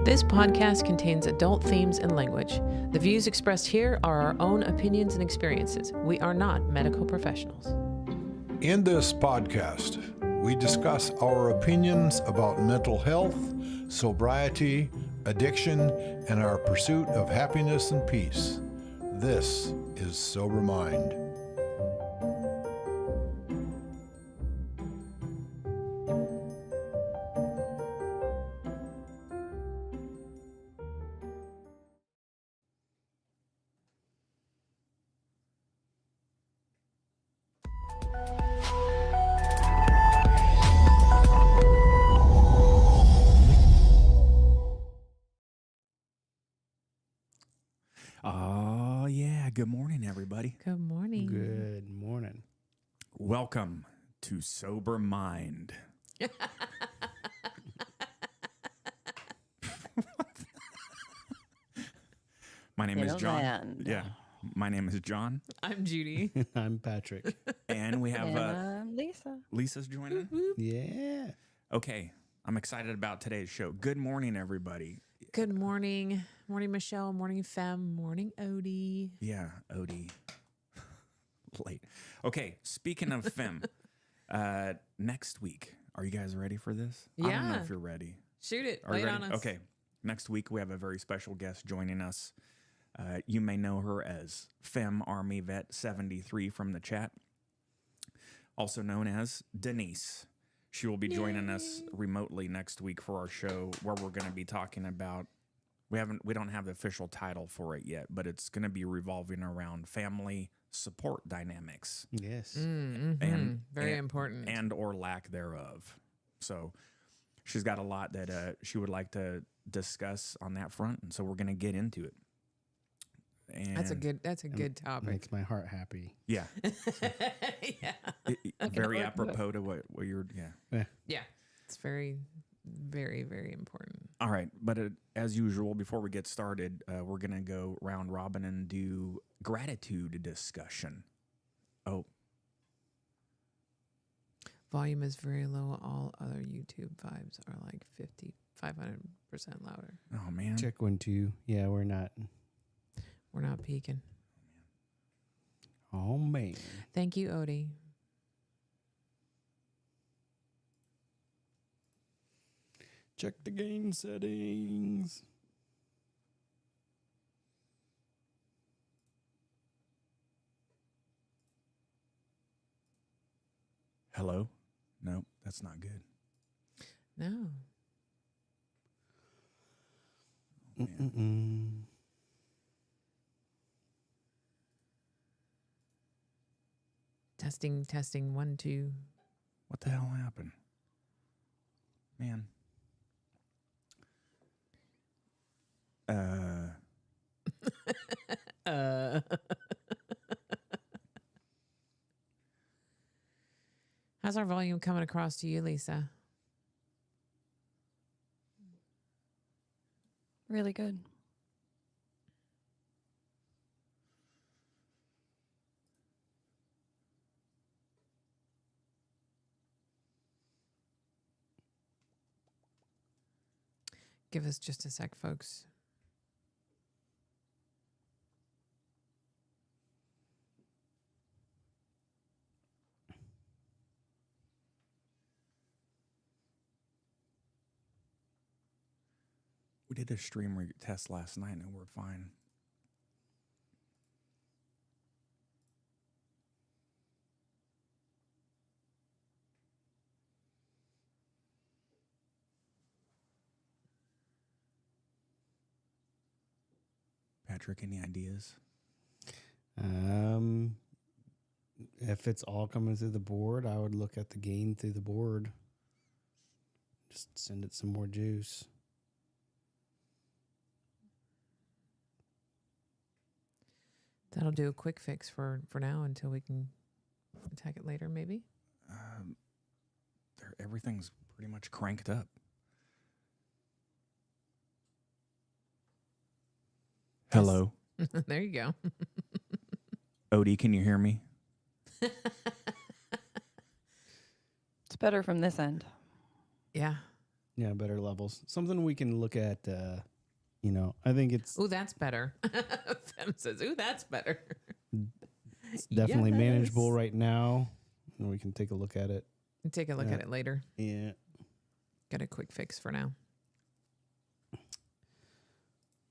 This podcast contains adult themes and language. The views expressed here are our own opinions and experiences. We are not medical professionals. In this podcast, we discuss our opinions about mental health, sobriety, addiction, and our pursuit of happiness and peace. This is Sober Mind. Oh, yeah. Good morning, everybody. Good morning. Good morning. Welcome to Sober Mind. My name is John. Yeah. My name is John. I'm Judy. I'm Patrick. And we have I'm Lisa. Lisa's joining. Yeah. Okay. I'm excited about today's show. Good morning, everybody. Good morning. Morning, Michelle. Morning, Fem. Morning, Odie. Yeah, Odie. Late. Okay, speaking of Fem, next week, are you guys ready for this? I don't know Yeah. if you're ready. Shoot it. Are Lay you it ready? on us. Okay, next week we have a very special guest joining us. You may know her as Fem Army Vet 73 from the chat, also known as Denise. She will be joining us remotely next week for our show, where we're going to be talking about. We don't have the official title for it yet, but it's going to be revolving around family support dynamics. Yes. And Very important. and or lack thereof. So she's got a lot that she would like to discuss on that front, and so we're going to get into it. And That's a good topic. Makes my heart happy. yeah, Yeah. very apropos to what you're Yeah. It's very, very, very important. All right, but as usual, before we get started, we're gonna go round robin and do gratitude discussion. Oh, Volume is very low. All other YouTube vibes are like 500% louder. oh man, Check 1, 2. Yeah, we're not. We're not peaking. Oh, man. Thank you, Odie. Check the gain settings. hello. No, that's not good. No. Oh, man. Testing. 1, 2. What the hell happened, man? How's our volume coming across to you, Lisa? Really good. Give us just a sec, folks. We did a stream test last night and we're fine. Patrick, any ideas? If it's all coming through the board, I would look at the gain through the board. Just send it some more juice. That'll do a quick fix for now until we can attack it later, maybe. Everything's pretty much cranked up. Hello. There you go. Odie, can you hear me? It's better from this end. Yeah. better levels. Something we can look at. I think it's Ooh, that's better. Fem says, ooh, that's better. definitely Yes. manageable right now, and we can take a look at it. Take a look at it later. Yeah. Got a quick fix for now.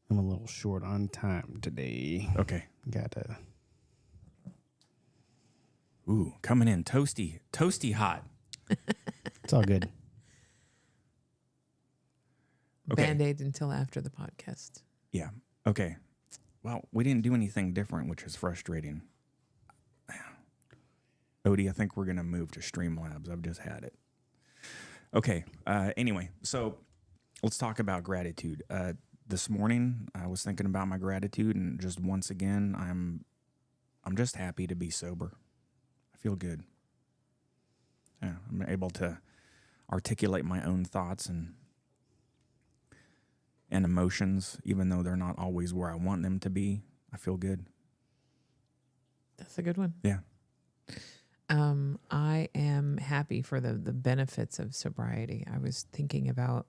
I'm a little short on time today. Okay. Gotta. Ooh, coming in toasty hot. It's all good. Okay. Band-Aid until after the podcast. Yeah. Okay. Well, we didn't do anything different, which is frustrating. Odie, I think we're going to move to Streamlabs. I've just had it. Okay. Anyway, so let's talk about gratitude. This morning, I was thinking about my gratitude, and just once again, I'm just happy to be sober. I feel good. Yeah, I'm able to articulate my own thoughts and emotions, even though they're not always where I want them to be. I feel good. That's a good one. Yeah. I am happy for the benefits of sobriety. I was thinking about,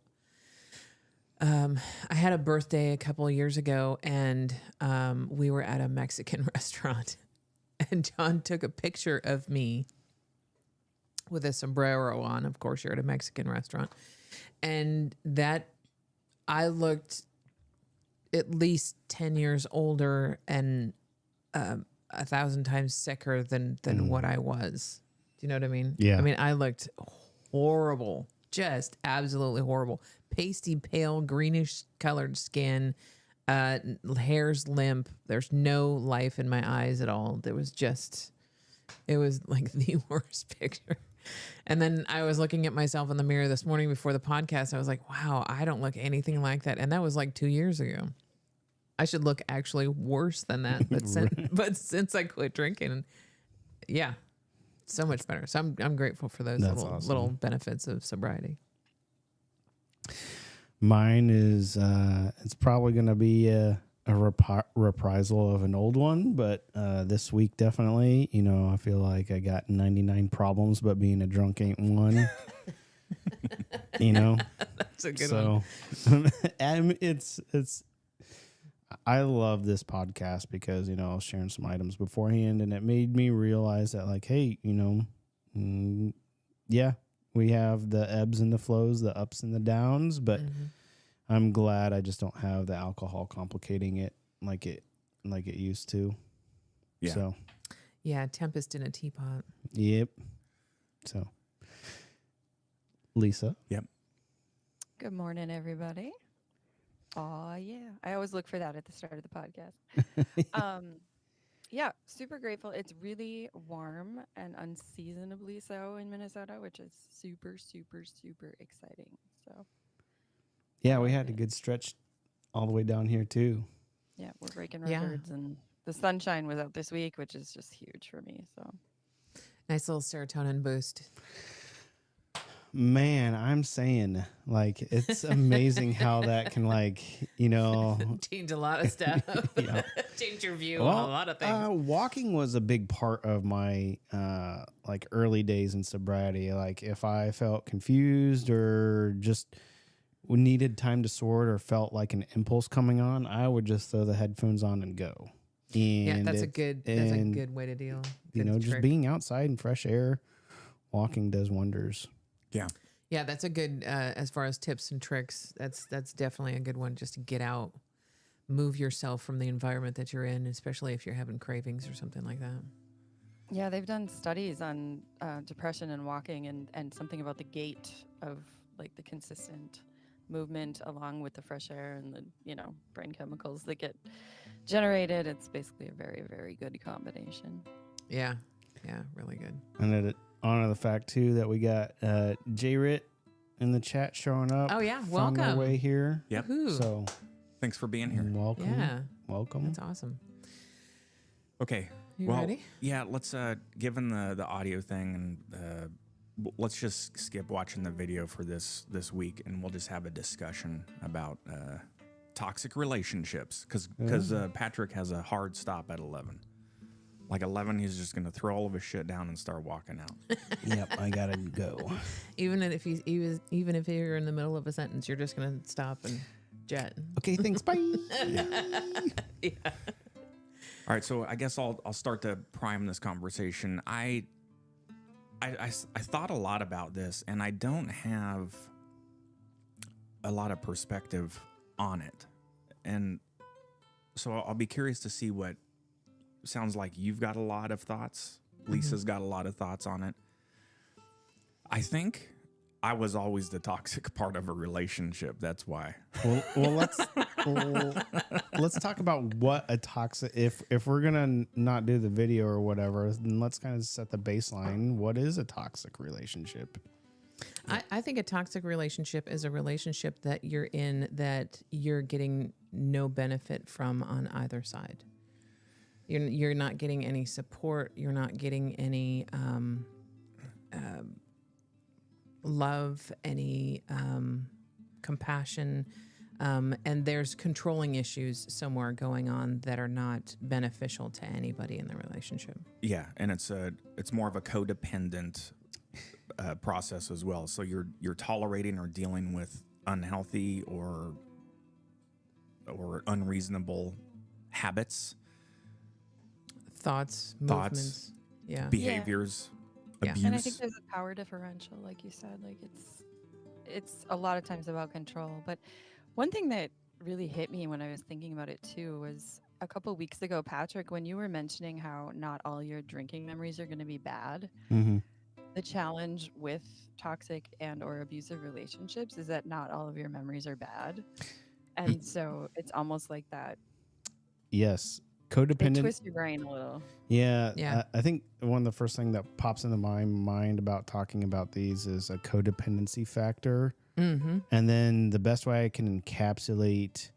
I had a birthday a couple of years ago, and we were at a Mexican restaurant, and John took a picture of me with a sombrero on. Of course, you're at a Mexican restaurant. And that I looked at least 10 years older and 1,000 times sicker than what I was. Do you know what I mean? Yeah. I mean, I looked horrible, just absolutely horrible. Pasty, pale, greenish colored skin, hair's limp. There's no life in my eyes at all. It was like the worst picture. And then I was looking at myself in the mirror this morning before the podcast. I was like, wow, I don't look anything like that. And that was like 2 years ago. I should look actually worse than that. But since I quit drinking, yeah, so much better. So I'm grateful for those little benefits of sobriety. Mine is it's probably going to be a reprisal of an old one, but this week definitely, I feel like I got 99 problems, but being a drunk ain't one. That's a good one. So it's I love this podcast because, I was sharing some items beforehand, and it made me realize that, like, hey, yeah, we have the ebbs and the flows, the ups and the downs, but I'm glad I just don't have the alcohol complicating it like it used to. Yeah. So, yeah, tempest in a teapot. yep. So, Lisa. Yep. Good morning, everybody. Oh, yeah. I always look for that at the start of the podcast. Yeah, super grateful. It's really warm and unseasonably so in Minnesota, which is super, super, super exciting. So, Yeah, we had a good stretch all the way down here too. yeah, we're breaking Yeah. records, and the sunshine was out this week, which is just huge for me. So, Nice little serotonin boost. Man, I'm saying, like, it's amazing how that can, like, Change a lot of stuff. Yeah. Change your view on a lot of things. Walking was a big part of my like early days in sobriety. Like, if I felt confused or just needed time to sort or felt like an impulse coming on, I would just throw the headphones on and go. And Yeah, that's a good way to deal. Good just trick. being outside in fresh air, walking does wonders. Yeah. Yeah, that's a good as far as tips and tricks. That's definitely a good one. Just to get out, move yourself from the environment that you're in, especially if you're having cravings or something like that. yeah, they've done studies on depression and walking, and something about the gait of like the consistent movement along with the fresh air and the brain chemicals that get generated. It's basically a very, very good combination. Yeah, really good. And it honor the fact too that we got J-Rit in the chat showing up. Oh yeah, Found their welcome. way here. Yep. Woohoo. So Thanks for being here. welcome. Yeah, Welcome. that's awesome. Okay. You well, ready? Yeah, let's given the audio thing, and let's just skip watching the video for this week, and we'll just have a discussion about toxic relationships because Patrick has a hard stop at 11. like 11, he's just going to throw all of his shit down and start walking out. Yep, I gotta go. Even if you're in the middle of a sentence, you're just gonna stop and jet. Okay, thanks. Bye. Yeah. All right, so I guess I'll start to prime this conversation. I thought a lot about this, and I don't have a lot of perspective on it. And so I'll be curious to see what sounds like. You've got a lot of thoughts. Lisa's got a lot of thoughts on it. I think I was always the toxic part of a relationship. That's why. Well, let's talk about what a toxic. If we're gonna not do the video or whatever, then let's kind of set the baseline. What is a toxic relationship? I think a toxic relationship is a relationship that you're in that you're getting no benefit from on either side. You're not getting any support. You're not getting any love, any compassion, and there's controlling issues somewhere going on that are not beneficial to anybody in the relationship. Yeah, and it's more of a codependent process as well. So you're tolerating or dealing with unhealthy or unreasonable habits, Thoughts, movements, yeah, behaviors, Yeah. abuse. And I think there's a power differential, like you said. Like it's a lot of times about control. But one thing that really hit me when I was thinking about it too was a couple weeks ago, Patrick, when you were mentioning how not all your drinking memories are going to be bad. Mm-hmm. The challenge with toxic and or abusive relationships is that not all of your memories are bad. And so it's almost like that. Yes, They codependent. twist your brain a little. Yeah, Yeah. I think one of the first thing that pops into my mind about talking about these is a codependency factor. Mm-hmm. And then the best way I can encapsulate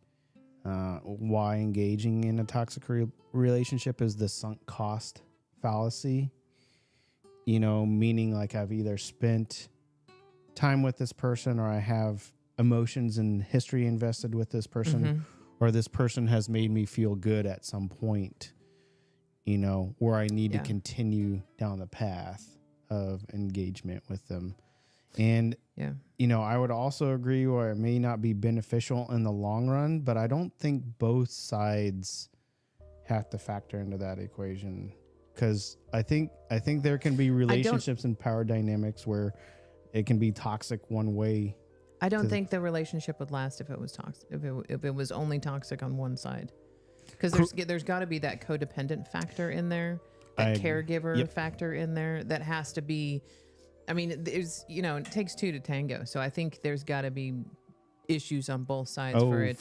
why engaging in a toxic relationship is the sunk cost fallacy. You know, meaning like I've either spent time with this person or I have emotions and history invested with this person, or this person has made me feel good at some point, you know, where I need to continue down the path of engagement with them. And, you know, I would also agree where it may not be beneficial in the long run, but I don't think both sides have to factor into that equation. Because I think there can be relationships and power dynamics where it can be toxic one way. I don't think the relationship would last if it was toxic. If it was only toxic on one side, because there's got to be that codependent factor in there, that caregiver factor in there. That has to be. I mean, there's it takes two to tango. So I think there's got to be issues on both sides for it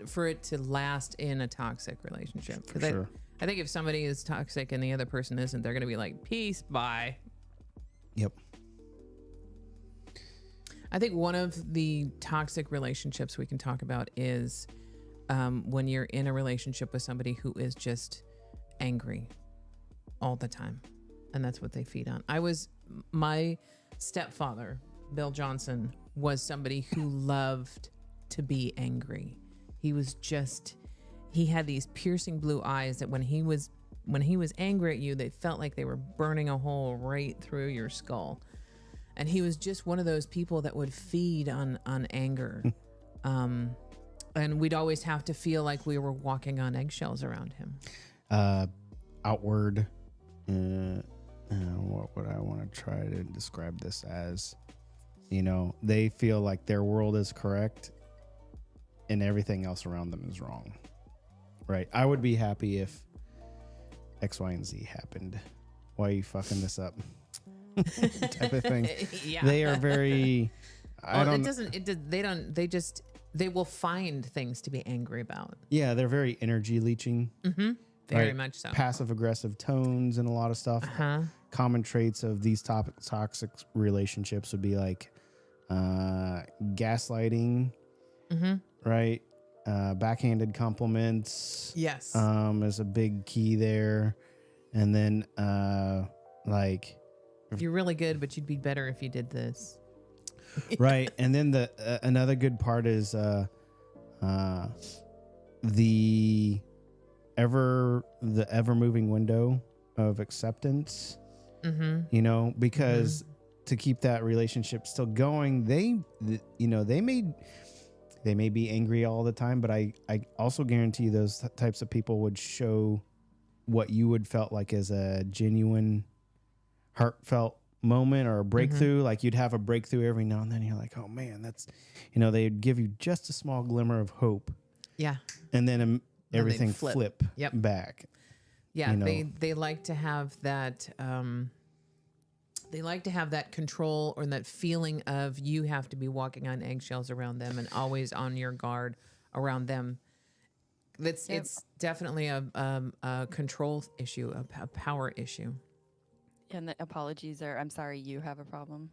for it to last in a toxic relationship. For sure. I think if somebody is toxic and the other person isn't, they're going to be like, peace, bye. Yep. I think one of the toxic relationships we can talk about is when you're in a relationship with somebody who is just angry all the time. And that's what they feed on. My stepfather, Bill Johnson, was somebody who loved to be angry. He had these piercing blue eyes that when he was angry at you, they felt like they were burning a hole right through your skull. And he was just one of those people that would feed on anger. And we'd always have to feel like we were walking on eggshells around him. Outward, what would I want to try to describe this as? You know, they feel like their world is correct and everything else around them is wrong. Right. I would be happy if X, Y, and Z happened. Why are you fucking this up? Type of thing. Yeah. They are very. They will find things to be angry about. Yeah, they're very energy leeching. Mm-hmm. Very much so. Passive aggressive tones and a lot of stuff. Common traits of these toxic relationships would be like gaslighting, right? Backhanded compliments. Yes. Is a big key there. And then like you're really good, but you'd be better if you did this. Right. And then the another good part is the the ever moving window of acceptance, you know, because to keep that relationship still going, they may be angry all the time, but I also guarantee those types of people would show what you would felt like as a genuine, heartfelt moment or a breakthrough. Like you'd have a breakthrough every now and then. You're like, oh man, that's, you know, they'd give you just a small glimmer of hope. Yeah. And then everything flip. flip Yep. back. Yeah. You know? They like to have that, they like to have that control or that feeling of you have to be walking on eggshells around them and always on your guard around them. It's definitely a control issue, a power issue. And the apologies are, I'm sorry, you have a problem.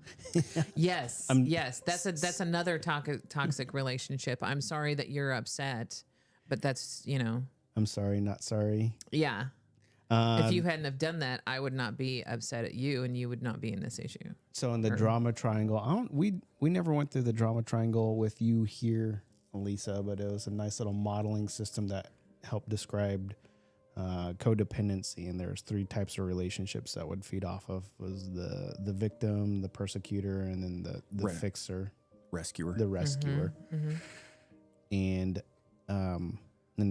Yes, yes, that's another toxic relationship. I'm sorry that you're upset, but that's, you know. I'm sorry, not sorry. Yeah. If you hadn't have done that, I would not be upset at you, and you would not be in this issue. So in the drama triangle, we never went through the drama triangle with you here, Lisa, but it was a nice little modeling system that helped describe codependency. And there's 3 types of relationships that would feed off of was the victim, the persecutor, and then the fixer, rescuer, the rescuer. And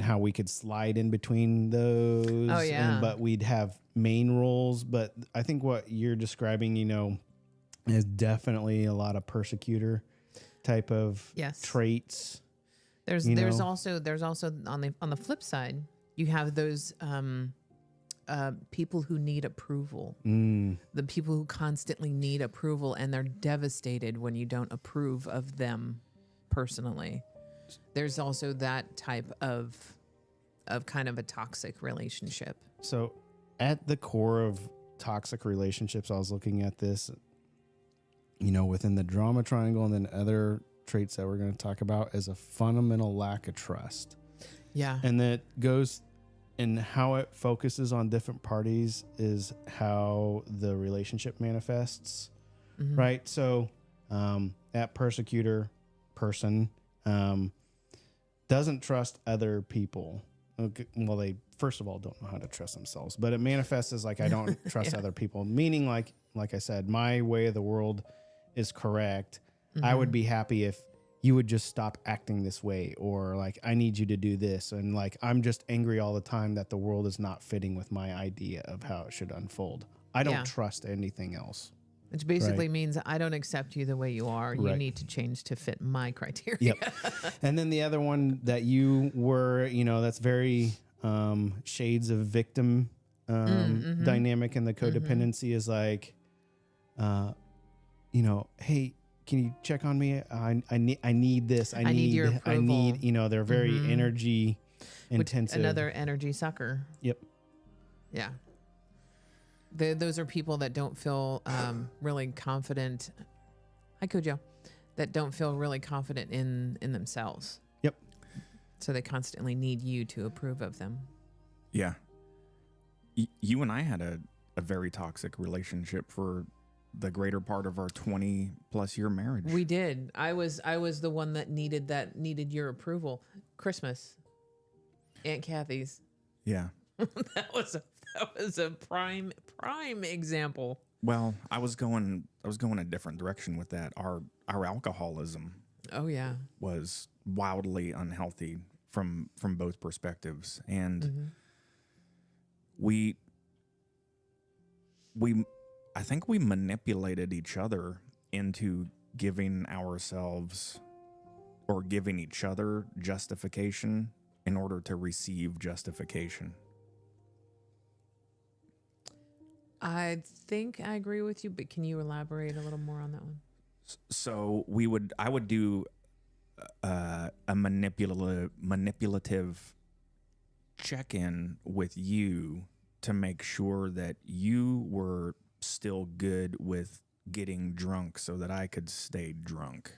how we could slide in between those. Oh, yeah. But we'd have main roles. But I think what you're describing, you know, is definitely a lot of persecutor type of traits. There's also on the flip side, you have those people who need approval. The people who constantly need approval, and they're devastated when you don't approve of them personally. There's also that type of kind of a toxic relationship. So at the core of toxic relationships, I was looking at this, you know, within the drama triangle and then other traits that we're going to talk about is a fundamental lack of trust. Yeah. And that goes and how it focuses on different parties is how the relationship manifests. Right. So that persecutor person doesn't trust other people. Okay, well, they first of all don't know how to trust themselves, but it manifests as like I don't trust other people. Meaning, like I said, my way of the world is correct. I would be happy if you would just stop acting this way, or like I need you to do this, and like I'm just angry all the time that the world is not fitting with my idea of how it should unfold. I don't trust anything else. Which basically means I don't accept you the way you are. You Right. need to change to fit my criteria. Yep. And then the other one that you were, you know, that's very shades of victim dynamic in the codependency is like, you know, hey, can you check on me? I need this. I need your approval. you know, they're very energy intensive. Another energy sucker. Yep. Yeah. Those are people that don't feel really confident. Hi, Cujo. That don't feel really confident in themselves. Yep. So they constantly need you to approve of them. Yeah. You and I had a very toxic relationship for the greater part of our 20 plus year marriage. We did. I was the one that needed your approval. Christmas. Aunt Kathy's. Yeah. that was a prime example. Well, I was going a different direction with that. Our alcoholism Oh yeah. was wildly unhealthy from both perspectives, and we I think we manipulated each other into giving ourselves or giving each other justification in order to receive justification. I think I agree with you, but can you elaborate a little more on that one? So I would do a manipulative check-in with you to make sure that you were still good with getting drunk so that I could stay drunk.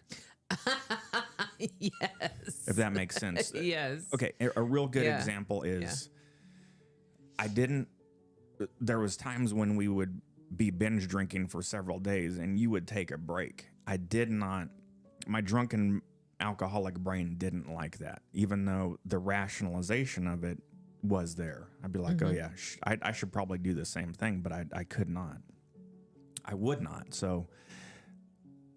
Yes. If that makes sense. Yes. Okay, a real good example is there was times when we would be binge drinking for several days and you would take a break. My drunken alcoholic brain didn't like that, even though the rationalization of it was there. I'd be like, oh yeah, I should probably do the same thing, but I could not. I would not. So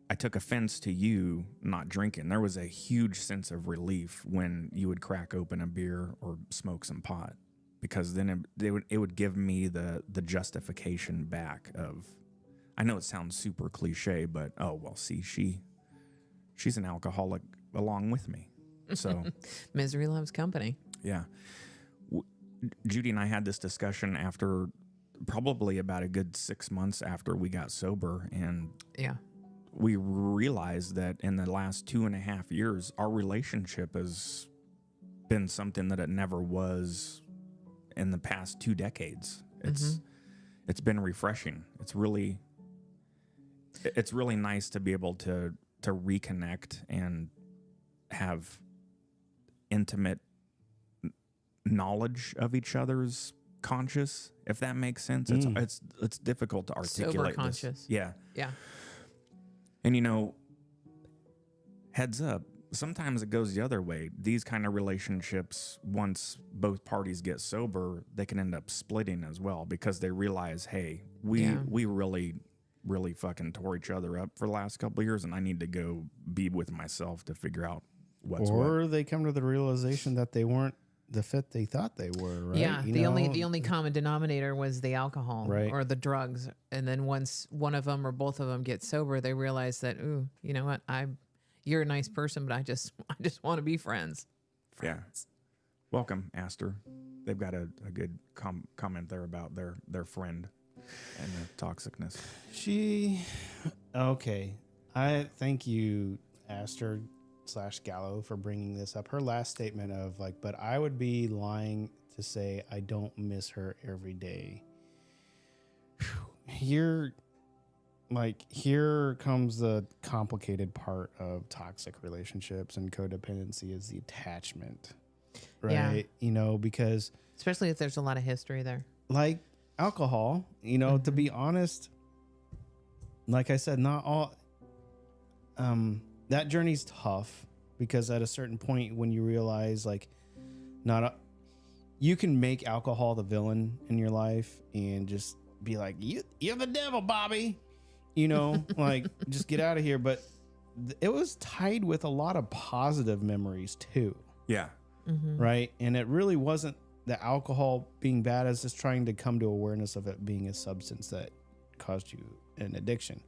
I took offense to you not drinking. There was a huge sense of relief when you would crack open a beer or smoke some pot, because then it would give me the justification back of, I know it sounds super cliche, but oh well, see, she's an alcoholic along with me. So Misery loves company. yeah. Judy and I had this discussion after probably about a good 6 months after we got sober, and Yeah. we realized that in the last 2.5 years, our relationship has been something that it never was in the past 2 decades. It's been refreshing. It's really nice to be able to reconnect and have intimate knowledge of each other's conscious, if that makes sense. It's difficult to articulate. Sober this. conscious. Yeah. Yeah. And heads up, sometimes it goes the other way. These kind of relationships, once both parties get sober, they can end up splitting as well, because they realize, hey, we really, really fucking tore each other up for the last couple of years, and I need to go be with myself to figure out what's what. Or they come to the realization that they weren't the fit they thought they were, right? Yeah, the only common denominator was the alcohol, Right. or the drugs. And then once one of them or both of them get sober, they realize that, ooh, you know what? You're a nice person, but I just want to be friends. Yeah. Welcome, Aster. They've got a good comment there about their friend and the toxicness. Okay. I thank you, Aster /Gallo, for bringing this up. Her last statement of like, but I would be lying to say I don't miss her every day. Here comes the complicated part of toxic relationships and codependency, is the attachment, right? Yeah. Because Especially if there's a lot of history there. like alcohol, to be honest, like I said, not all, that journey's tough, because at a certain point when you realize like you can make alcohol the villain in your life and just be like, you're the devil, Bobby, like just get out of here. But it was tied with a lot of positive memories too. Yeah. Right. And it really wasn't the alcohol being bad, as just trying to come to awareness of it being a substance that caused you an addiction.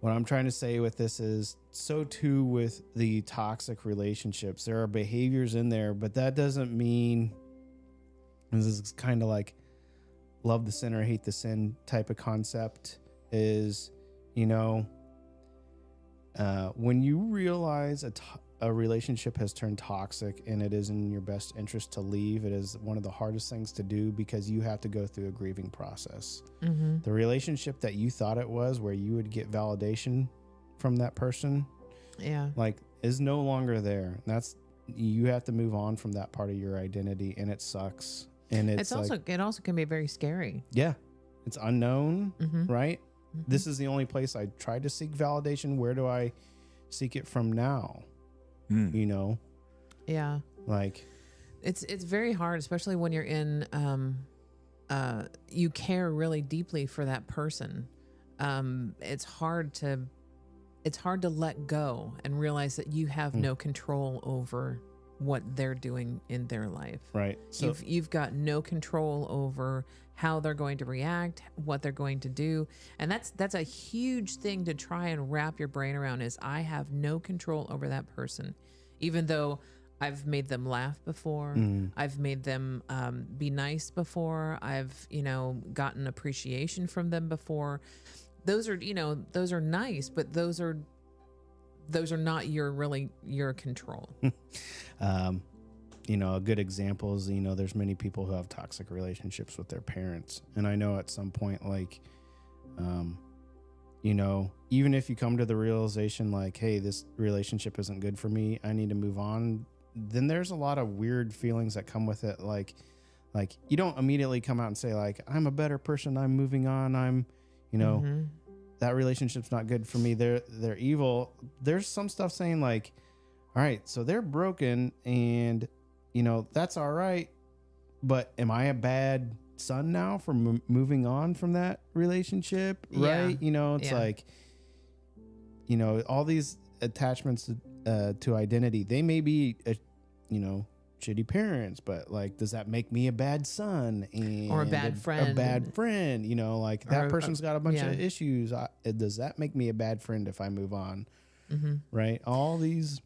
What I'm trying to say with this is, so too with the toxic relationships, there are behaviors in there, but that doesn't mean, this is kind of like love the sinner, hate the sin type of concept, is, when you realize a relationship has turned toxic and it is in your best interest to leave, it is one of the hardest things to do, because you have to go through a grieving process. The relationship that you thought it was, where you would get validation from that person, like, is no longer there. You have to move on from that part of your identity, and it sucks. And it also can be very scary. Yeah, it's unknown, right? This is the only place I tried to seek validation. Where do I seek it from now? Yeah. Like, It's very hard, especially when you're in, you care really deeply for that person. It's hard to let go and realize that you have no control over what they're doing in their life. right. So You've got no control over how they're going to react, what they're going to do. And that's a huge thing to try and wrap your brain around, is I have no control over that person. Even though I've made them laugh before, I've made them be nice before, I've, gotten appreciation from them before. Those are nice, but those are not your control. A good example is, there's many people who have toxic relationships with their parents. And I know at some point, like, even if you come to the realization like, hey, this relationship isn't good for me, I need to move on, then there's a lot of weird feelings that come with it. Like you don't immediately come out and say like, I'm a better person, I'm moving on, I'm, that relationship's not good for me, they're evil. There's some stuff saying like, all right, so they're broken, and that's all right, but am I a bad son now for moving on from that relationship? Yeah. Right. You know, it's Yeah. like, you know, all these attachments to identity, they may be, you know, shitty parents, but like, does that make me a bad son Or a bad friend? A bad friend, you know, like that Or, person's got a bunch yeah. of issues. Does that make me a bad friend if I move on? Mm-hmm. Right. All these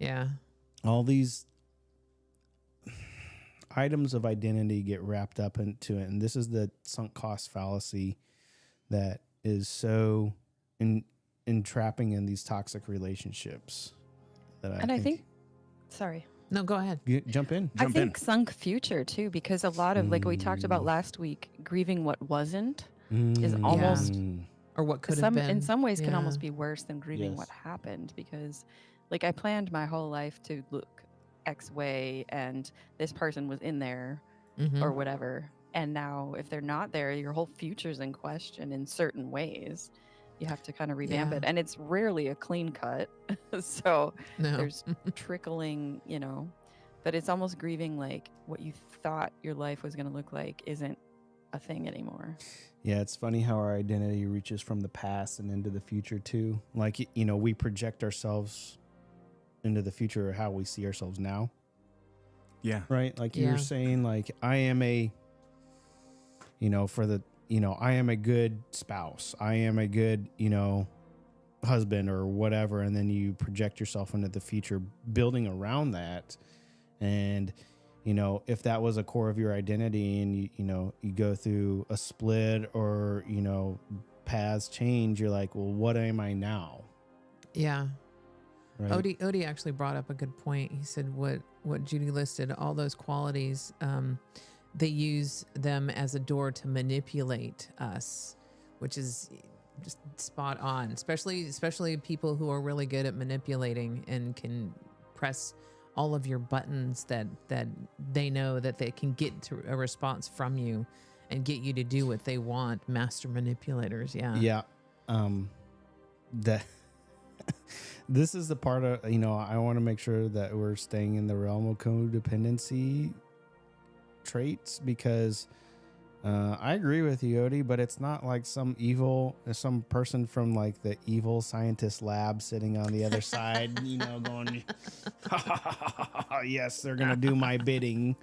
items of identity get wrapped up into it. And this is the sunk cost fallacy that is so entrapping in these toxic relationships. I think, sorry. No, go ahead. Jump in. I think sunk future too, because a lot of, like we talked about last week, grieving what wasn't is almost, Or what could have been. in some ways can Yeah. almost be worse than grieving Yes. what happened, because like I planned my whole life to look X way and this person was in there Mhm. or whatever. And now if they're not there, your whole future's in question in certain ways. You have to kind of revamp Yeah. it. And it's rarely a clean cut. So No. there's trickling, you know, but it's almost grieving like what you thought your life was going to look like isn't a thing anymore. Yeah, it's funny how our identity reaches from the past and into the future too. Like, you know, we project ourselves into the future, how we see ourselves now. Yeah. Right? Like Yeah. you're saying, like, I am a, you know, I am a good spouse. I am a good, you know, husband or whatever. And then you project yourself into the future, building around that. And, you know, if that was a core of your identity and you go through a split or, you know, paths change, you're like, well, what am I now? Yeah. Right? Odie actually brought up a good point. He said what Judy listed, all those qualities, they use them as a door to manipulate us, which is just spot on, especially people who are really good at manipulating and can press all of your buttons that they know that they can get to a response from you and get you to do what they want. Master manipulators. Yeah. Yeah. That this is the part of, you know, I want to make sure that we're staying in the realm of codependency traits, because I agree with you, Odie, but it's not like some person from like the evil scientist lab sitting on the other side, you know, going, yes, they're going to do my bidding.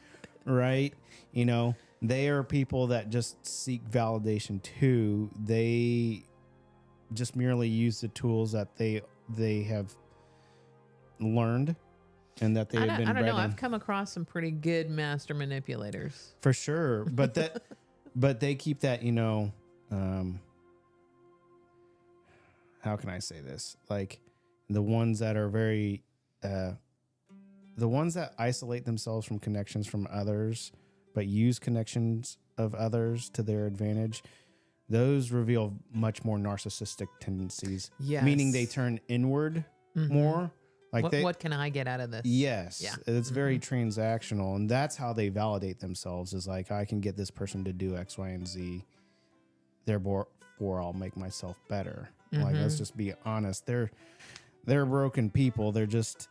Right. You know, they are people that just seek validation too. They just merely use the tools that they have learned and that they have been I don't know. bred in. I've come across some pretty good master manipulators. For sure. But but they keep that, you know, how can I say this? Like the ones that are very, the ones that isolate themselves from connections from others, but use connections of others to their advantage, those reveal much more narcissistic tendencies. Yes. Meaning they turn inward more. Like What can I get out of this? Yes. Yeah. It's very transactional. And that's how they validate themselves, is like, I can get this person to do X, Y, and Z. Therefore, I'll make myself better. Like, let's just be honest. They're broken people. They're just,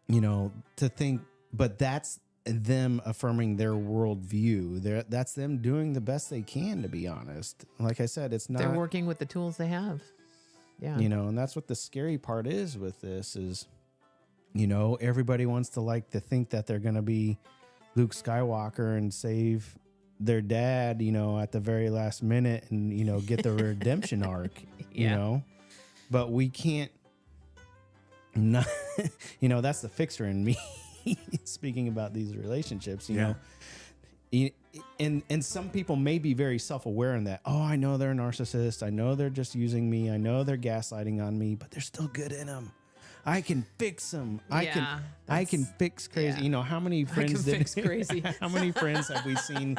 you know, to think, but that's them affirming their worldview. That's them doing the best they can, to be honest. Like I said, it's not. They're working with the tools they have. Yeah. You know, and that's what the scary part is with this is, you know, everybody wants to think that they're going to be Luke Skywalker and save their dad, you know, at the very last minute and, you know, get the redemption arc, you know, but we can't, not, you know, that's the fixer in me speaking about these relationships, you know. And some people may be very self-aware in that, oh, I know they're a narcissist. I know they're just using me. I know they're gaslighting on me, but they're still good in them. I can fix them. I can fix crazy. yeah. You know, how many friends fix crazy. How many friends have we seen,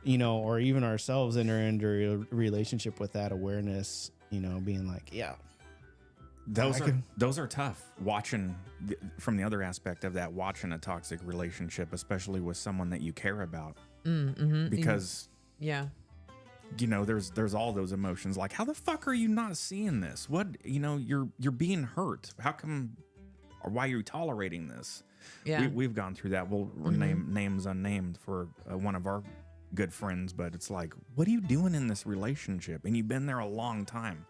you know, or even ourselves enter into a relationship with that awareness, you know, being like, yeah. Those are tough. Watching from the other aspect of that, watching a toxic relationship, especially with someone that you care about, because you know there's all those emotions. Like, how the fuck are you not seeing this? What, you know, you're being hurt. How come or why are you tolerating this? Yeah. We've gone through that. We'll name names unnamed for one of our good friends, but it's like, what are you doing in this relationship? And you've been there a long time.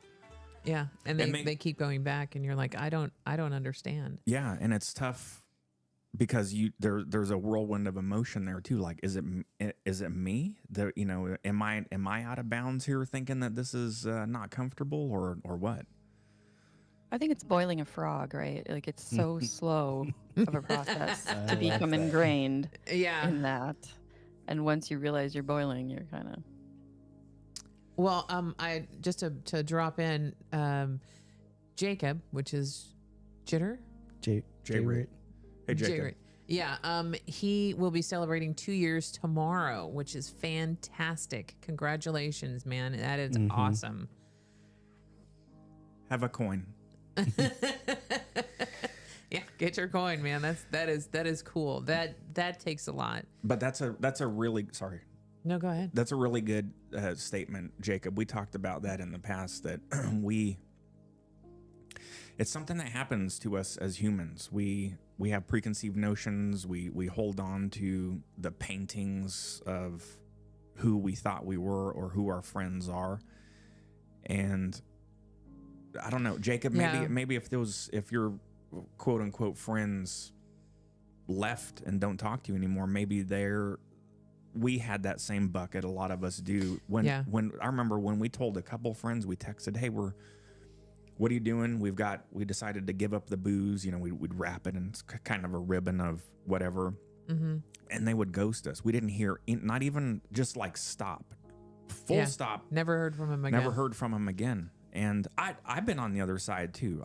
Yeah. And they keep going back, and you're like, I don't understand. Yeah, and it's tough because there's a whirlwind of emotion there too. Like, is it me? Am I out of bounds here, thinking that this is not comfortable, or what? I think it's boiling a frog, right? Like it's so slow of a process to become ingrained in that. And once you realize you're boiling, you're kind of. Well, I just to drop in, Jacob, which is Jitter. J-Rate. Hey, Jacob. J-Rate. Yeah. He will be celebrating 2 years tomorrow, which is fantastic. Congratulations, man. That is awesome. Have a coin. Yeah, get your coin, man. That is cool. That takes a lot. But that's a really sorry. No, go ahead. That's a really good statement, Jacob. We talked about that in the past, that it's something that happens to us as humans. We have preconceived notions. We hold on to the paintings of who we thought we were or who our friends are. And I don't know, Jacob, maybe if your quote unquote friends left and don't talk to you anymore, maybe we had that same bucket. A lot of us do. When I remember when we told a couple friends, we texted, hey, what are you doing? We decided to give up the booze. We'd wrap it in kind of a ribbon of whatever. And they would ghost us. We didn't hear, not even just like stop, full stop. Never heard from him again. And I've been on the other side too.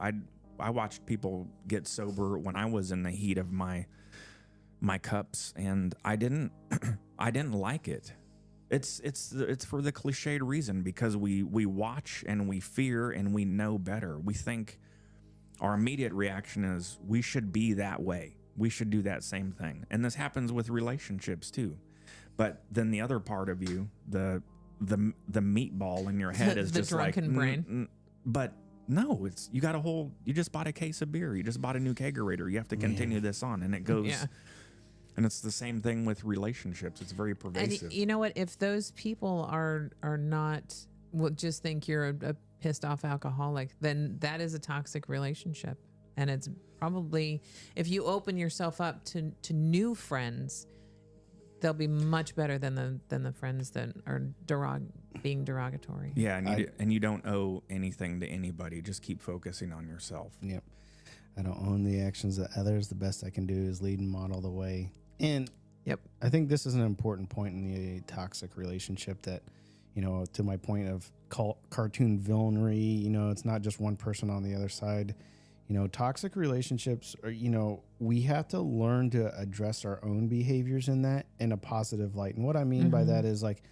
I watched people get sober when I was in the heat of my cups, and I didn't like it. It's for the cliched reason, because we watch and we fear and we know better. We think our immediate reaction is we should be that way. We should do that same thing. And this happens with relationships too. But then the other part of you, the meatball in your head is the just drunken like, brain. But no, you just bought a case of beer. You just bought a new kegerator. You have to continue this on, and it goes. Yeah. And it's the same thing with relationships. It's very pervasive. And you know what? If those people are not, just think you're a pissed off alcoholic, then that is a toxic relationship. And it's probably, if you open yourself up to new friends, they'll be much better than the friends that are being derogatory. Yeah, and you don't owe anything to anybody. Just keep focusing on yourself. Yep. I don't own the actions of others. The best I can do is lead and model the way. And I think this is an important point in the toxic relationship, that, to my point of cartoon villainry, it's not just one person on the other side. Toxic relationships are, we have to learn to address our own behaviors in that in a positive light. And what I mean by that is, like,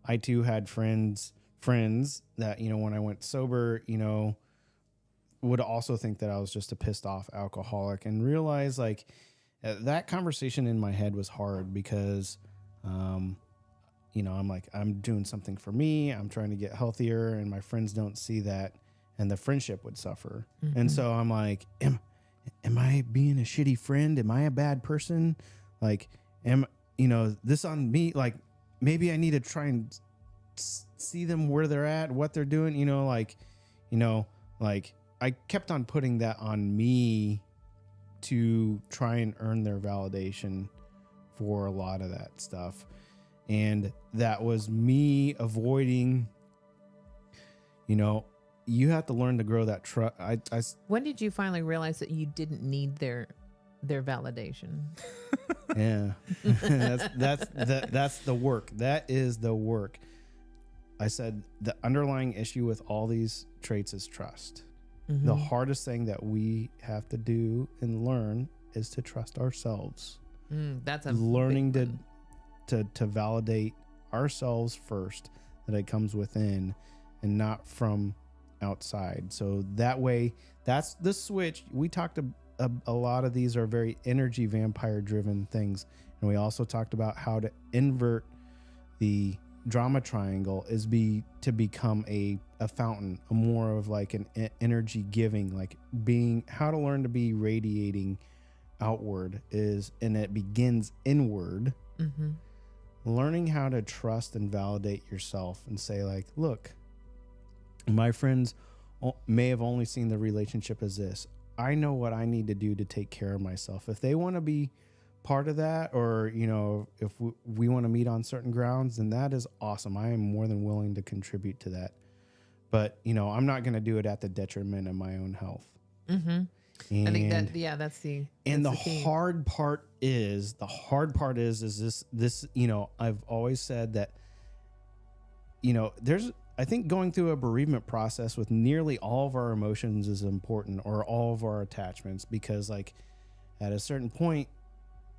I too had friends that, when I went sober, would also think that I was just a pissed off alcoholic, and realize, like, that conversation in my head was hard because, I'm like, I'm doing something for me. I'm trying to get healthier, and my friends don't see that, and the friendship would suffer. And so I'm like, am I being a shitty friend? Am I a bad person? Like, this on me? Like, maybe I need to try and see them where they're at, what they're doing, like I kept on putting that on me to try and earn their validation for a lot of that stuff. And that was me avoiding, you have to learn to grow that trust. When did you finally realize that you didn't need their validation? Yeah, that's the work. That is the work. I said the underlying issue with all these traits is trust. The hardest thing that we have to do and learn is to trust ourselves. That's a learning to validate ourselves first, that it comes within and not from outside. So that way, that's the switch. We talked a lot of these are very energy vampire driven things, and we also talked about how to invert the drama triangle is to become a fountain, a more of like an energy giving, like being how to learn to be radiating outward and it begins inward. Mm-hmm. Learning how to trust and validate yourself and say like, look, my friends may have only seen the relationship as this. I know what I need to do to take care of myself. If they want to be part of that, or, you know, if we want to meet on certain grounds, then that is awesome. I am more than willing to contribute to that. But, you know, I'm not going to do it at the detriment of my own health. Mm-hmm. And I think that, that's the key. hard part is this, you know, I've always said that, you know, I think going through a bereavement process with nearly all of our emotions is important, or all of our attachments, because like at a certain point,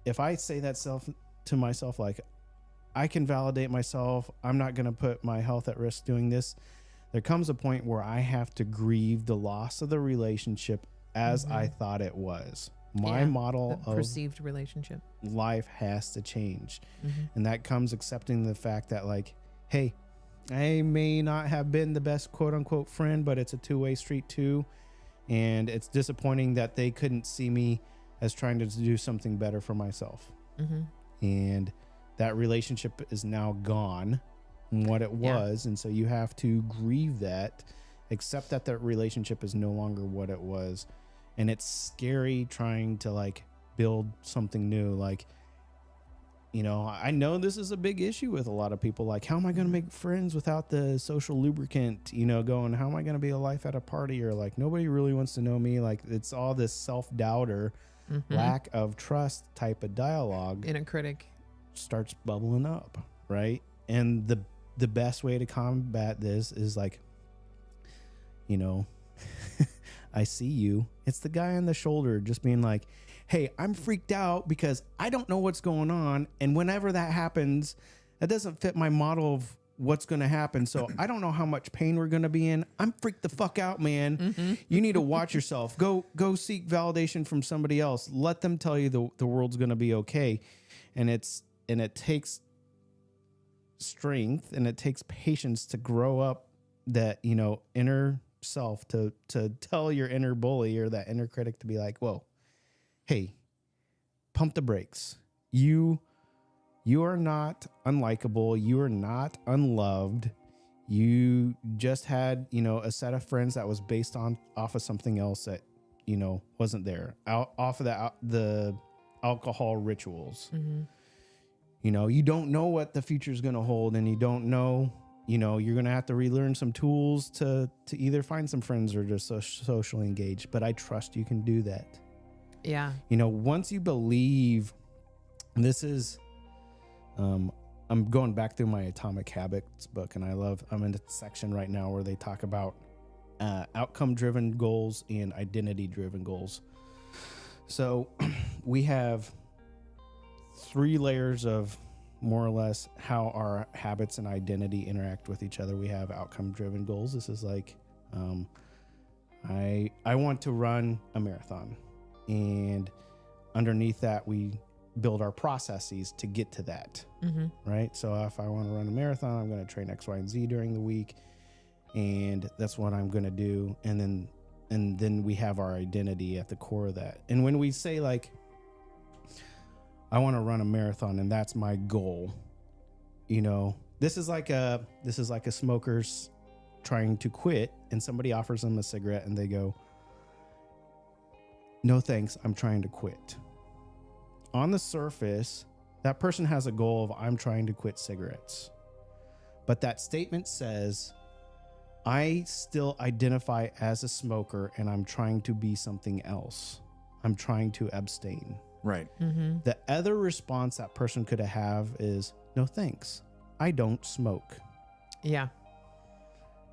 if I say that to myself, like I can validate myself, I'm not going to put my health at risk doing this. There comes a point where I have to grieve the loss of the relationship as I thought it was. My model of perceived relationship life has to change. Mm-hmm. And that comes accepting the fact that like, hey, I may not have been the best quote unquote friend, but it's a two-way street too. And it's disappointing that they couldn't see me as trying to do something better for myself. Mm-hmm. And that relationship is now gone from what it was. And so you have to grieve that, accept that relationship is no longer what it was. And it's scary trying to like build something new. Like, you know, I know this is a big issue with a lot of people. Like, how am I going to make friends without the social lubricant? You know, going, how am I going to be a life at a party? Or like, nobody really wants to know me. Like, it's all this self-doubt or lack of trust type of dialogue. Inner critic starts bubbling up, right? And the best way to combat this is like, you know, I see you. It's the guy on the shoulder just being like, hey, I'm freaked out because I don't know what's going on. And whenever that happens, that doesn't fit my model of what's going to happen. So I don't know how much pain we're going to be in. I'm freaked the fuck out, man. Mm-hmm. You need to watch yourself. Go seek validation from somebody else. Let them tell you the world's going to be okay. And it takes strength and it takes patience to grow up that, you know, inner self to tell your inner bully or that inner critic to be like, whoa, hey, pump the brakes. You are not unlikable. You are not unloved. You just had, you know, a set of friends that was based off of something else that, you know, wasn't there. Off of the alcohol rituals. Mm-hmm. You know, you don't know what the future is going to hold, and you don't know, you know, you're going to have to relearn some tools to either find some friends or just socially engage. But I trust you can do that. Yeah. You know, once you believe, this is, I'm going back through my Atomic Habits book, and I'm in a section right now where they talk about outcome-driven goals and identity-driven goals. So we have 3 layers of more or less how our habits and identity interact with each other. We have outcome-driven goals. This is like, I want to run a marathon, and underneath that we build our processes to get to that. Mm-hmm. Right? So if I want to run a marathon, I'm going to train X, Y, and Z during the week, and that's what I'm going to do. And then we have our identity at the core of that. And when we say like, I want to run a marathon and that's my goal, you know, this is like a smoker's trying to quit, and somebody offers them a cigarette and they go, no thanks, I'm trying to quit. On the surface, that person has a goal of, I'm trying to quit cigarettes. But that statement says, I still identify as a smoker and I'm trying to be something else. I'm trying to abstain. Right. Mm-hmm. The other response that person could have is, no thanks, I don't smoke. Yeah.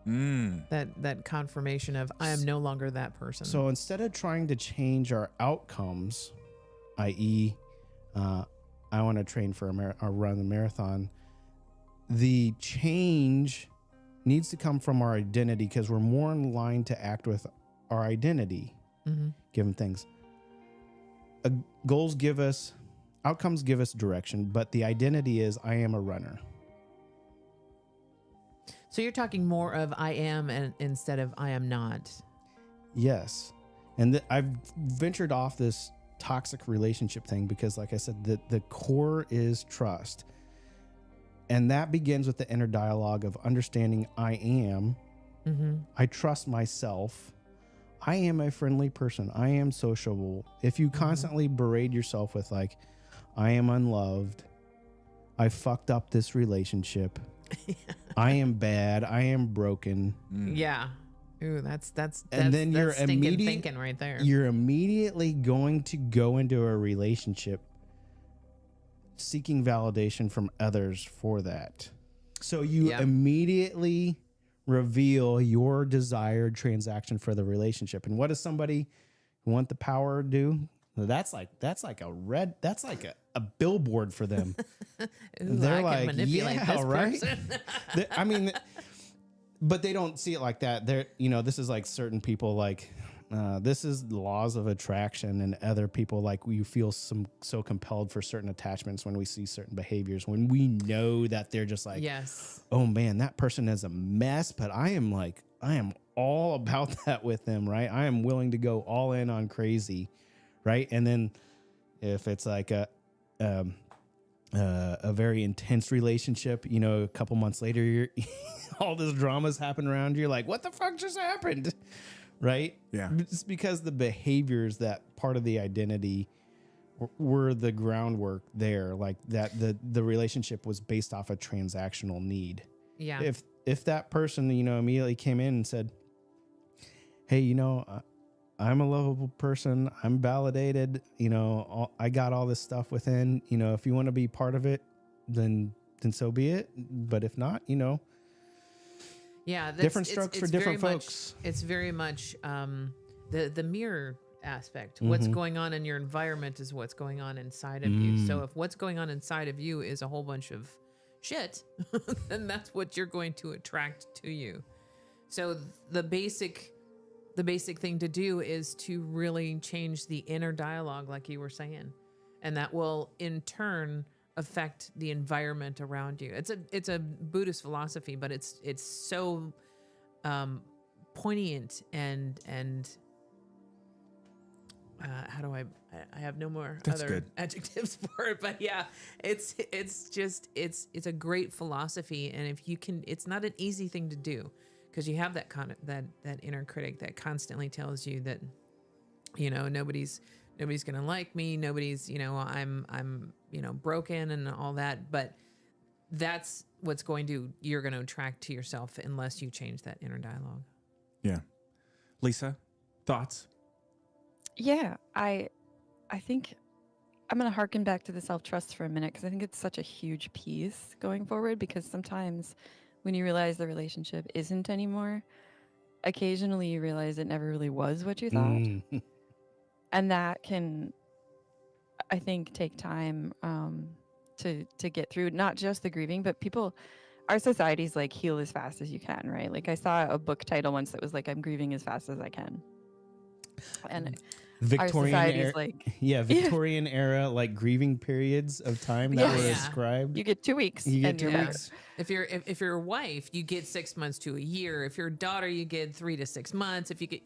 That confirmation of, I am no longer that person. So instead of trying to change our outcomes, i.e., I want to train for or run a marathon, the change needs to come from our identity, because we're more in line to act with our identity, given things. Outcomes give us direction, but the identity is, I am a runner. So you're talking more of I am and instead of I am not. Yes. And I've ventured off this toxic relationship thing because, like I said, the core is trust. And that begins with the inner dialogue of understanding I am. I trust myself. I am a friendly person. I am sociable. If you constantly berate yourself with like, I am unloved, I fucked up this relationship, I am bad, I am broken. Yeah. Ooh, that's And then you're stinking thinking right there. You're immediately going to go into a relationship seeking validation from others for that. So you immediately reveal your desired transaction for the relationship. And what does somebody who want the power do? That's like a billboard for them. Ooh, They're I like, can manipulate yeah, this right. person. I mean, but they don't see it like that. They're, this is like certain people like, this is the laws of attraction, and other people like we feel so compelled for certain attachments when we see certain behaviors, when we know that they're just like, Yes. oh man, that person is a mess, but I am all about that with them, right? I am willing to go all in on crazy, right? And then if it's like a very intense relationship, a couple months later, you're all this drama's happened around you. You're like, what the fuck just happened? Right? Yeah. It's because the behaviors that part of the identity were the groundwork there, like that the relationship was based off a transactional need. Yeah. If that person, immediately came in and said, hey, I'm a lovable person, I'm validated, I got all this stuff within, if you want to be part of it, then so be it. But if not, Yeah, different strokes for different folks. It's very much the mirror aspect. What's going on in your environment is what's going on inside of you. So if what's going on inside of you is a whole bunch of shit, then that's what you're going to attract to you. So the basic thing to do is to really change the inner dialogue, like you were saying, and that will in turn affect the environment around you. It's a Buddhist philosophy, but it's so poignant and how do I have no more That's other good. adjectives for it, but yeah, it's a great philosophy, and if you can, it's not an easy thing to do because you have that that inner critic that constantly tells you that nobody's gonna like me, nobody's I'm broken and all that, but that's what's you're going to attract to yourself unless you change that inner dialogue. Yeah. Lisa, thoughts? Yeah, I think I'm going to harken back to the self-trust for a minute because I think it's such a huge piece going forward, because sometimes when you realize the relationship isn't anymore, occasionally you realize it never really was what you thought. And that can, I think, take time to get through, not just the grieving, but our society's like heal as fast as you can, right? Like I saw a book title once that was like, I'm grieving as fast as I can. And Victorian our society's era, like, Victorian era, like grieving periods of time that were ascribed. you get 2 weeks. You get and 2 you're weeks. If you're a wife, you get 6 months to a year. If you're a daughter, you get 3 to 6 months. If you get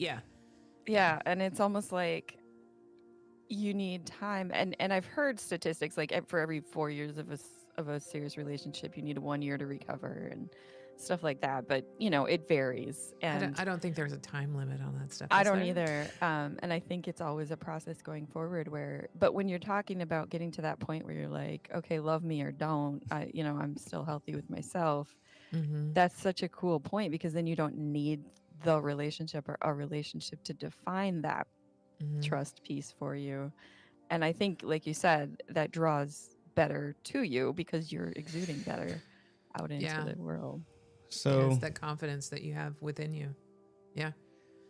yeah, and it's almost like you need time, and I've heard statistics like for every 4 years of a serious relationship, you need 1 year to recover and stuff like that. But it varies, and I don't think there's a time limit on that stuff. I don't either. And I think it's always a process going forward. But when you're talking about getting to that point where you're like, okay, love me or don't, I'm still healthy with myself. That's such a cool point, because then you don't need the relationship or a relationship to define that trust piece for you. And I think, like you said, that draws better to you because you're exuding better out into the world. So it's that confidence that you have within you. Yeah.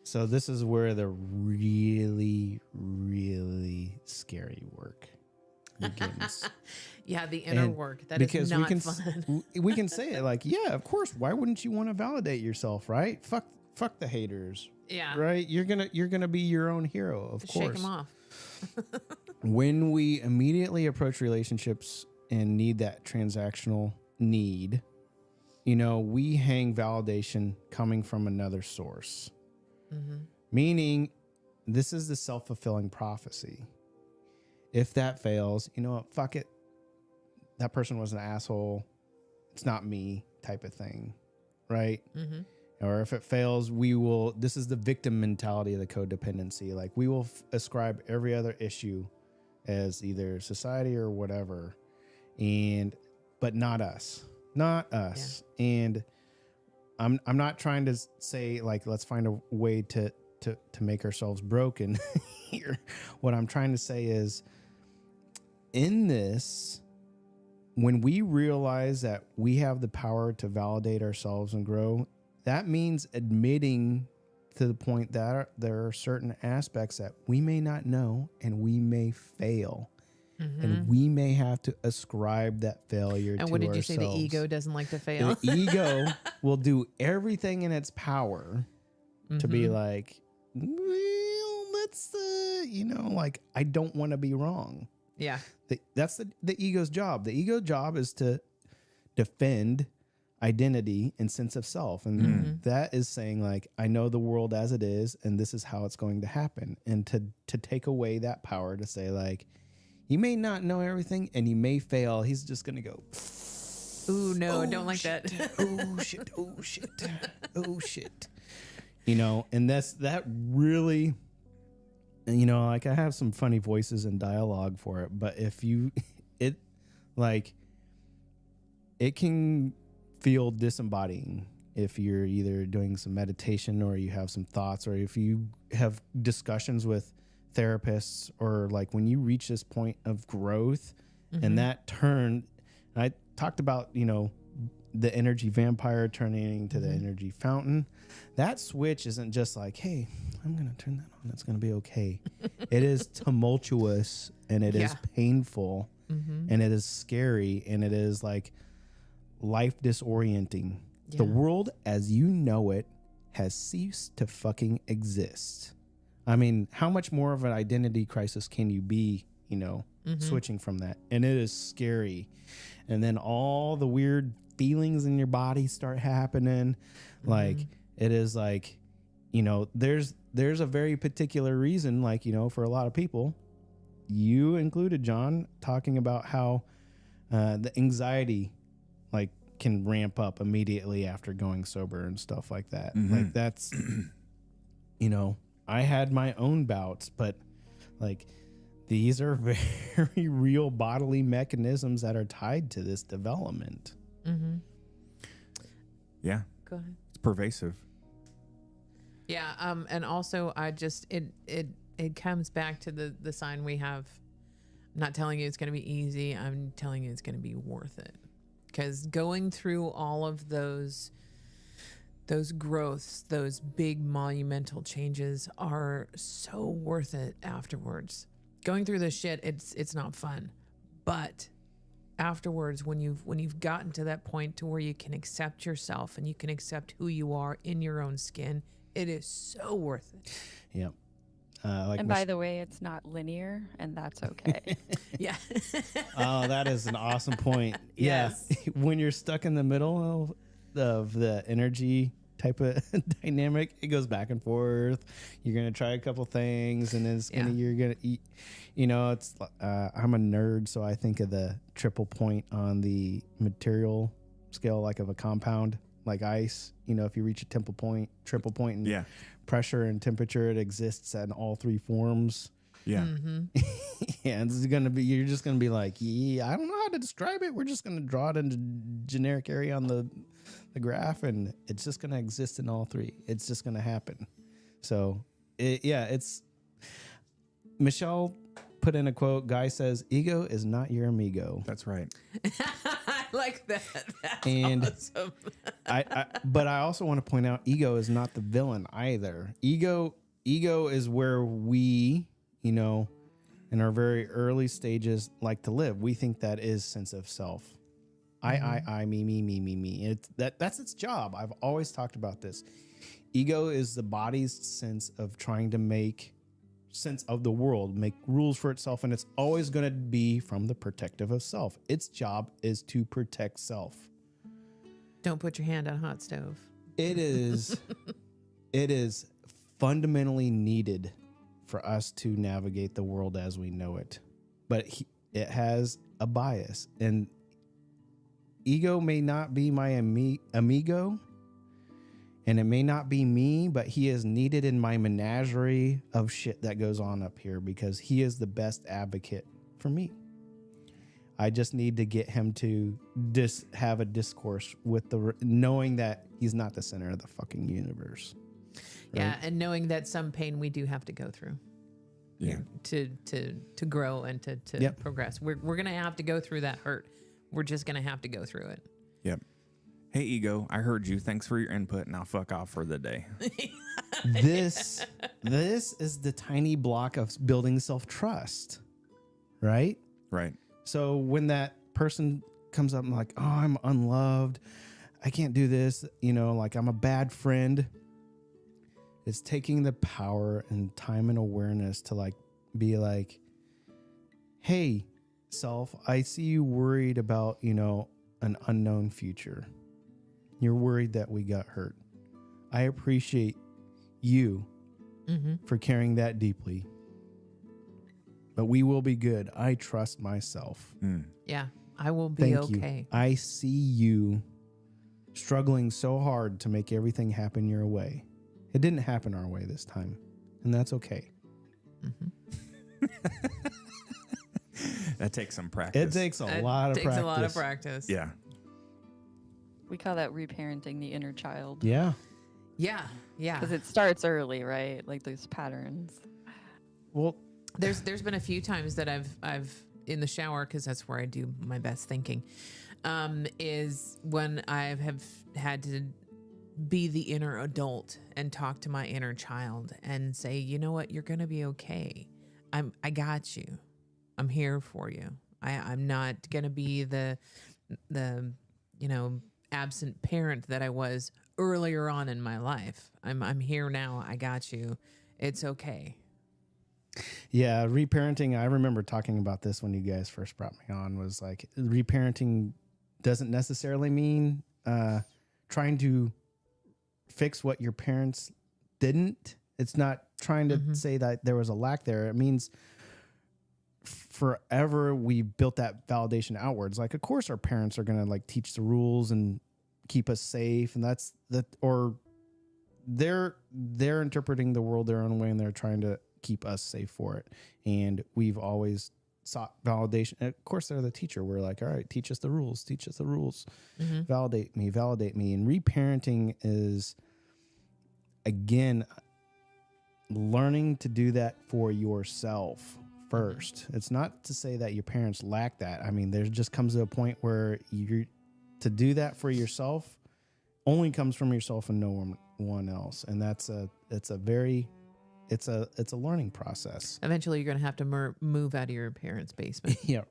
So this is where the really, really scary work begins. Yeah, the inner work. That because is not fun. We can say it like, yeah, of course. Why wouldn't you want to validate yourself, right? Fuck the haters. Yeah. Right? You're gonna be your own hero, of course. Shake them off. When we immediately approach relationships and need that transactional need, we hang validation coming from another source, meaning this is the self-fulfilling prophecy. If that fails, you know what? Fuck it. That person was an asshole. It's not me type of thing. Right. Or if it fails, this is the victim mentality of the codependency. Like we will ascribe every other issue as either society or whatever. But not us. Yeah. And I'm not trying to say like, let's find a way to make ourselves broken here. What I'm trying to say is in this, when we realize that we have the power to validate ourselves and grow, that means admitting to the point that there are certain aspects that we may not know and we may fail. And we may have to ascribe that failure to ourselves. And what did you say? The ego doesn't like to fail? The ego will do everything in its power to be like, well, let's, like, I don't want to be wrong. Yeah. That's the ego's job. The ego's job is to defend identity and sense of self. And that is saying like, I know the world as it is, and this is how it's going to happen. And to take away that power to say like, he may not know everything and he may fail. He's just going to go, ooh, no, don't like shit. that. Oh shit. Oh shit. Oh shit. And that really, like I have some funny voices and dialogue for it, but it can feel disembodying if you're either doing some meditation or you have some thoughts, or if you have discussions with therapists, or like when you reach this point of growth and that turn, and I talked about, the energy vampire turning into the energy fountain. That switch isn't just like, hey, I'm going to turn that on. It's going to be okay. It is tumultuous and it is painful and it is scary and it is like life disorienting. Yeah. The world as you know it has ceased to fucking exist. I mean, how much more of an identity crisis can you be, switching from that? And it is scary. And then all the weird feelings in your body start happening. Like it is like, there's a very particular reason, like, for a lot of people, you included, John, talking about how the anxiety like can ramp up immediately after going sober and stuff like that. Like that's, I had my own bouts, but like these are very real bodily mechanisms that are tied to this development. Yeah. Go ahead. It's pervasive. Yeah. And also I just, it comes back to the sign we have. I'm not telling you it's going to be easy. I'm telling you it's going to be worth it. Because going through all of those growths, those big monumental changes are so worth it afterwards. Going through this shit, it's not fun. But afterwards, when you've gotten to that point to where you can accept yourself and you can accept who you are in your own skin, it is so worth it. Yep. And by the way, it's not linear, and that's okay. Yeah. Oh, that is an awesome point. Yes. Yeah. When you're stuck in the middle of the energy type of dynamic, it goes back and forth. You're going to try a couple things, and then you're going to eat. It's I'm a nerd, so I think of the triple point on the material scale, like of a compound, like ice. If you reach a triple point and pressure and temperature, it exists in all three forms. Yeah. Yeah, and you're just gonna be like, yeah, I don't know how to describe it. We're just gonna draw it into generic area on the graph, and it's just gonna exist in all three. It's just gonna happen. So it's Michelle put in a quote. Guy says, "Ego is not your amigo." That's right. I like that. That's and awesome. But I also want to point out, ego is not the villain either. Ego is where we, in our very early stages, like to live. We think that is sense of self. I, me. That's its job. I've always talked about this. Ego is the body's sense of trying to make sense of the world, make rules for itself, and it's always going to be from the protective of self. Its job is to protect self. Don't put your hand on a hot stove. It is fundamentally needed for us to navigate the world as we know it. But it has a bias, and ego may not be my amigo, and it may not be me, but he is needed in my menagerie of shit that goes on up here because he is the best advocate for me. I just need to get him to have a discourse with knowing that he's not the center of the fucking universe. Right? Yeah, and knowing that some pain we do have to go through. Yeah. To grow and to Yep. progress. We're gonna have to go through that hurt. We're just gonna have to go through it. Yep. Hey, ego, I heard you. Thanks for your input. Now fuck off for the day. This is the tiny block of building self-trust, right? Right. So when that person comes up and like, oh, I'm unloved, I can't do this, like I'm a bad friend. It's taking the power and time and awareness to like be like, hey, self, I see you worried about, an unknown future. You're worried that we got hurt. I appreciate you for caring that deeply. But we will be good. I trust myself. Yeah, I will be Thank okay. you. I see you struggling so hard to make everything happen your way. It didn't happen our way this time, and that's okay. That takes some practice. It takes a It lot of takes practice. a lot of practice. Yeah. We call that reparenting the inner child. Yeah. Yeah. Because it starts early, right? Like those patterns. Well, There's been a few times that I've in the shower, because that's where I do my best thinking, is when I have had to be the inner adult and talk to my inner child and say, you know what, you're gonna be okay. I got you. I'm here for you. I'm not gonna be the absent parent that I was earlier on in my life. I'm here now. I got you. It's okay. yeah, reparenting. I remember talking about this when you guys first brought me on, was like reparenting doesn't necessarily mean trying to fix what your parents didn't. It's not trying to say that there was a lack there. It means forever we built that validation outwards. Like, of course our parents are going to like teach the rules and keep us safe. And that's that, or they're interpreting the world their own way and they're trying to keep us safe for it. And we've always sought validation. And of course they're the teacher. We're like, all right, teach us the rules, validate me. And reparenting is, again, learning to do that for yourself first. It's not to say that your parents lack that. I mean, there just comes to a point where to do that for yourself only comes from yourself and no one else. And it's a learning process. Eventually, you're going to have to move out of your parents' basement. Yeah.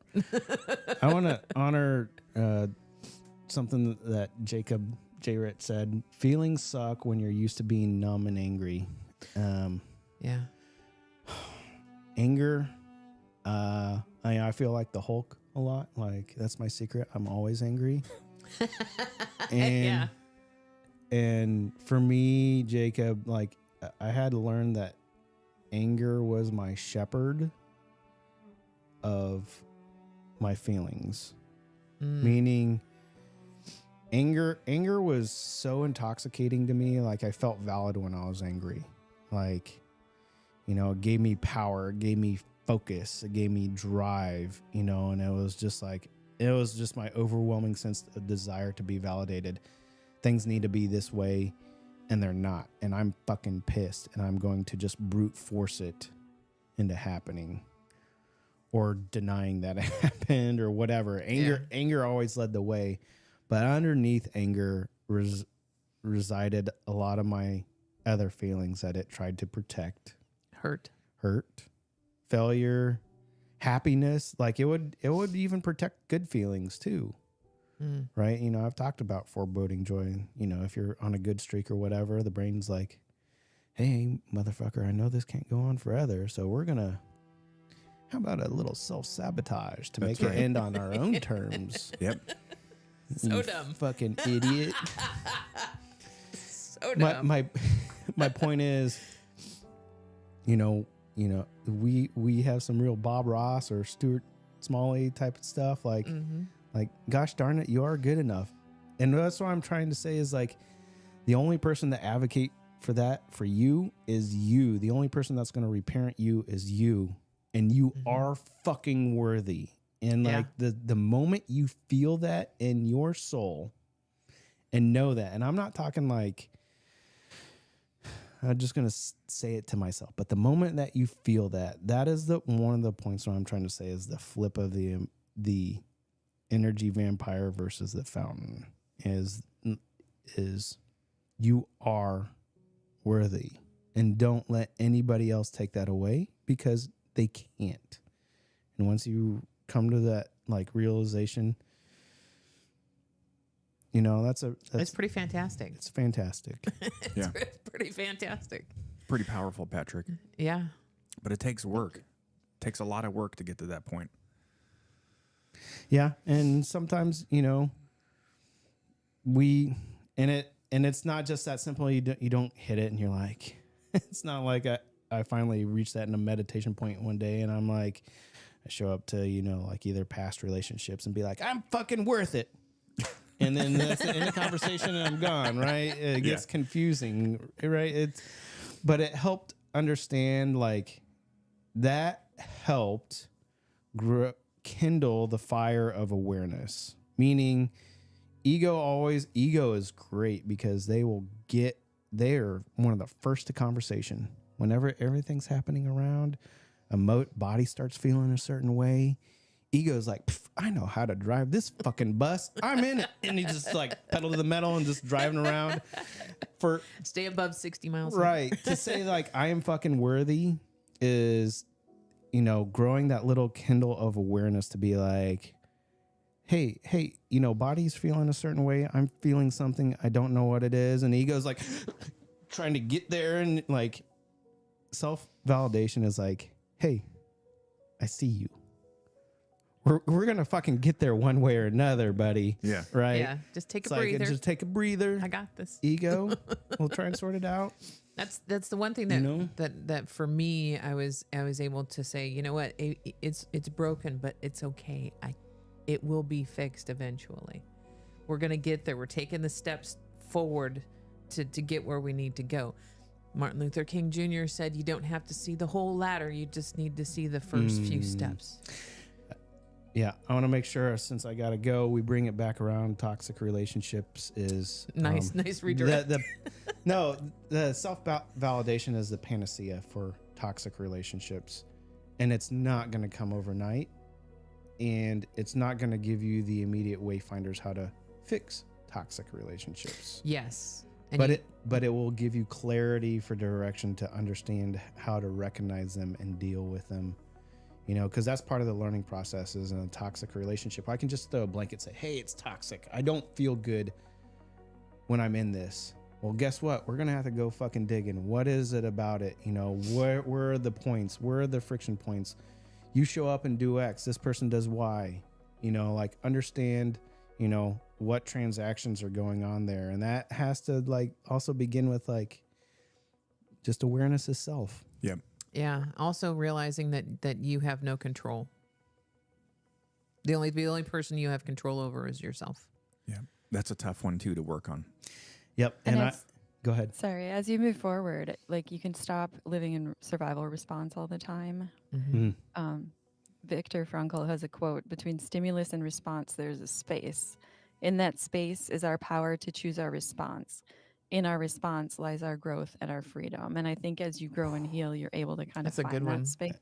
I want to honor something that Jacob J. Ritt said. Feelings suck when you're used to being numb and angry. Yeah. Anger. I feel like the Hulk a lot. Like, that's my secret. I'm always angry. And for me, Jacob, like, I had to learn that anger was my shepherd of my feelings. Meaning anger was so intoxicating to me. Like, I felt valid when I was angry. Like, it gave me power, it gave me focus, it gave me drive, and it was just my overwhelming sense of desire to be validated. Things need to be this way, and they're not. And I'm fucking pissed, and I'm going to just brute force it into happening or denying that it happened or whatever. Anger always led the way. But underneath anger resided a lot of my other feelings that it tried to protect. Hurt, failure, happiness. Like, it would even protect good feelings too. Right? I've talked about foreboding joy. If you're on a good streak or whatever, the brain's like, hey, motherfucker, I know this can't go on forever. So how about a little self-sabotage to make it end on our own terms? Yep. So You dumb. fucking idiot. So dumb. My point is, we have some real Bob Ross or Stuart Smalley type of stuff. Like, gosh darn it, you are good enough. And that's what I'm trying to say is like, the only person that advocate for that for you is you. The only person that's going to reparent you is you. And you are fucking worthy. And like the moment you feel that in your soul and know that, and I'm not talking like, I'm just going to say it to myself, but the moment that you feel that, that is one of the points where I'm trying to say is the flip of the energy vampire versus the fountain is you are worthy, and don't let anybody else take that away because they can't. And once you come to that like realization, that's pretty fantastic. It's fantastic. Yeah. It's pretty fantastic. Pretty powerful, Patrick. Yeah. But it takes work. It takes a lot of work to get to that point. Yeah, and sometimes and it's not just that simple. You don't hit it, and you're like, it's not like I finally reached that in a meditation point one day, and I'm like, I show up to like either past relationships and be like, I'm fucking worth it, and then that's the end of the conversation, and I'm gone. Right? It gets confusing, right? But it helped understand like that helped kindle the fire of awareness, meaning ego is great because they are one of the first to conversation whenever everything's happening around. Body starts feeling a certain way, ego's like, I know how to drive this fucking bus, I'm in it, and he just like pedal to the metal and just driving around for Stay above 60 miles. right to say like I am fucking worthy is growing that little kindle of awareness to be like, hey, body's feeling a certain way. I'm feeling something. I don't know what it is. And ego's like trying to get there. And like self-validation is like, hey, I see you. We're going to fucking get there one way or another, buddy. Yeah. Right? Yeah. Just take It's a like, breather. just take a breather. I got this. Ego. We'll try and sort it out. That's the one thing that for me, I was able to say, you know what, it's broken, but it's okay. It will be fixed eventually. We're gonna get there. We're taking the steps forward to get where we need to go. Martin Luther King Jr. said, you don't have to see the whole ladder. You just need to see the first few steps. Yeah, I want to make sure, since I got to go, we bring it back around. Toxic relationships is... Nice redirect. The self-validation is the panacea for toxic relationships. And it's not going to come overnight. And it's not going to give you the immediate wayfinders how to fix toxic relationships. Yes. But it will give you clarity for direction to understand how to recognize them and deal with them. Because that's part of the learning process is in a toxic relationship. I can just throw a blanket and say, hey, it's toxic. I don't feel good when I'm in this. Well, guess what? We're going to have to go fucking digging. What is it about it? Where are the points? Where are the friction points? You show up and do X. This person does Y. Like understand, what transactions are going on there. And that has to like also begin with like just awareness of self. Yep. Yeah. Also realizing that you have no control. The only person you have control over is yourself. Yeah. That's a tough one too to work on. Yep. And go ahead. Sorry, as you move forward, like you can stop living in survival response all the time. Viktor Frankl has a quote, between stimulus and response, there's a space. In that space is our power to choose our response. In our response lies our growth and our freedom. And I think as you grow and heal, you're able to kind of find good that one. space.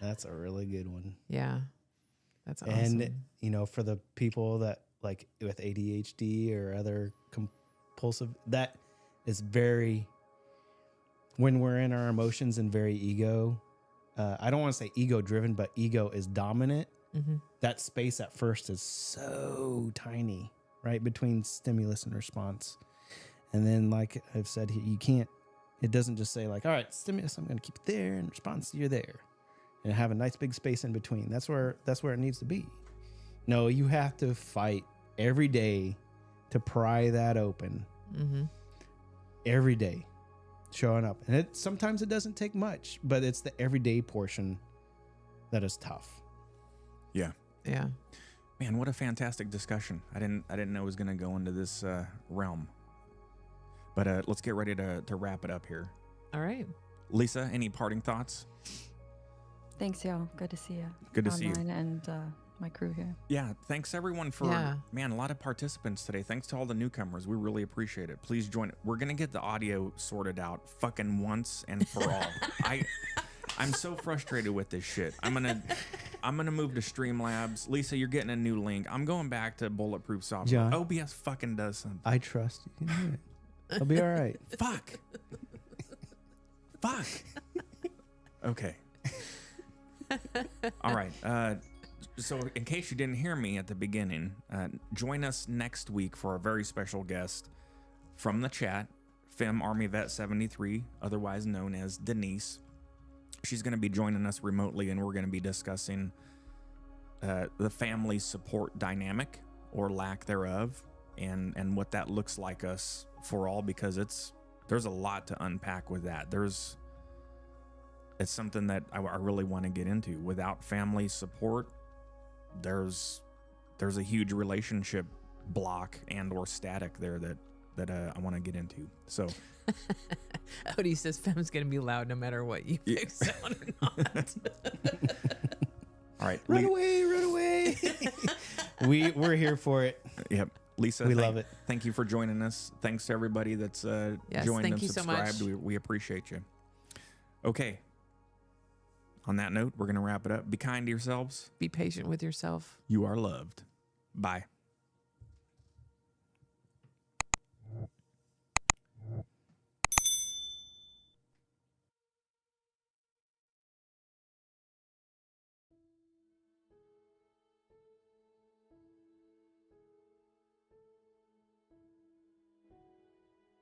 That's a really good one. Yeah. That's awesome. And, for the people that like with ADHD or other compulsive, that is very, when we're in our emotions and very ego, I don't want to say ego driven, but ego is dominant. That space at first is so tiny, right? Between stimulus and response. And then, like I've said, it doesn't just say like, all right, stimulus, I'm going to keep it there, and response, you're there, and have a nice big space in between. That's where it needs to be. No, you have to fight every day to pry that open. Mm-hmm. Every day showing up. And sometimes it doesn't take much, but it's the everyday portion that is tough. Yeah. Yeah. Man, what a fantastic discussion. I didn't know it was going to go into this realm. But let's get ready to wrap it up here. All right. Lisa, any parting thoughts? Thanks, y'all. Good to see you. Good to see you. Online and my crew here. Yeah, thanks everyone for, man, a lot of participants today. Thanks to all the newcomers. We really appreciate it. Please join. We're going to get the audio sorted out fucking once and for all. I'm so frustrated with this shit. I'm going to move to Streamlabs. Lisa, you're getting a new link. I'm going back to bulletproof software. John, OBS fucking does something. I trust you can do it. It'll be all right. Fuck. Fuck. Okay. All right. So in case you didn't hear me at the beginning, join us next week for a very special guest from the chat, Fem Army Vet 73, otherwise known as Denise. She's going to be joining us remotely, and we're going to be discussing the family support dynamic or lack thereof, and what that looks like us for all, because there's a lot to unpack with that. It's something that I really want to get into. Without family support, there's a huge relationship block and or static there that I want to get into. So Odie says Fem's going to be loud no matter what you fix on or not. All right. Run away. We're here for it. Yep. Lisa, we love it. Thank you for joining us. Thanks to everybody that's joined and subscribed. So much. We appreciate you. Okay. On that note, we're going to wrap it up. Be kind to yourselves. Be patient with yourself. You are loved. Bye.